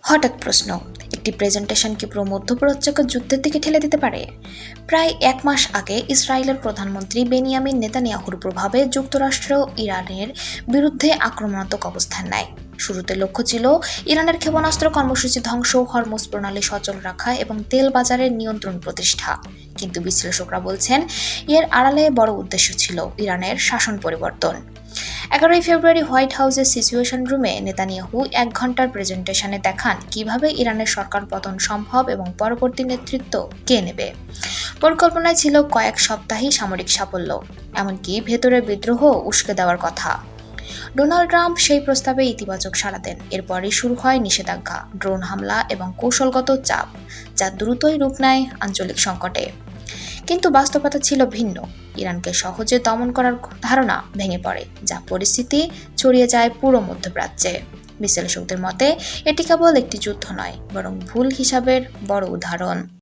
হঠাৎ প্রশ্ন, একটি প্রেজেন্টেশন কি পুরো মধ্যপ্রাচ্যকে যুদ্ধের দিকে ঠেলে দিতে পারে? প্রায় 1 মাস আগে ইসরায়েলের প্রধানমন্ত্রী বেনিয়ামিন নেতানিয়াহুর প্রভাবে যুক্তরাষ্ট্র ইরানের বিরুদ্ধে আক্রমণাত্মক অবস্থান নেয়। শুরুতে লক্ষ্য ছিল ইরানের ক্ষেপণাস্ত্র কর্মসূচি ধ্বংস, হরমুজ প্রণালী সচল রাখা এবং তেল বাজারের নিয়ন্ত্রণ প্রতিষ্ঠা। কিন্তু বিশ্লেষকরা বলছেন, এর আড়ালে বড় উদ্দেশ্য ছিল ইরানের শাসন পরিবর্তন। 11 ফেব্রুয়ারি হোয়াইট হাউসের সিচুয়েশন রুমে নেতানিয়াহু 1 ঘন্টার প্রেজেন্টেশনে দেখান কিভাবে ইরানের সরকার পতন সম্ভব এবং পরবর্তী নেতৃত্ব কে নেবে। পরিকল্পনায় ছিল কয়েক সপ্তাহেই সামরিক সাফল্য, এমনকি ভেতরে বিদ্রোহ উস্কে দেওয়ার কথা। ডোনাল্ড ট্রাম্প সেই প্রস্তাবে ইতিবাচক সাড়া দেন। এরপরই শুরু হয় নিষেধাজ্ঞা, ড্রোন হামলা এবং কৌশলগত চাপ, যা দ্রুতই রূপ নেয় আঞ্চলিক সংকটে। কিন্তু বাস্তবতা ছিল ভিন্ন। ইরানকে সহজে দমন করার ধারণা ভেঙে পড়ে, যা পরিস্থিতি ছড়িয়ে যায় পুরো মধ্যপ্রাচ্যে। বিশ্লেষকদের মতে এটি কেবল একটি যুদ্ধ নয়, বরং ভুল হিসাবের বড় উদাহরণ।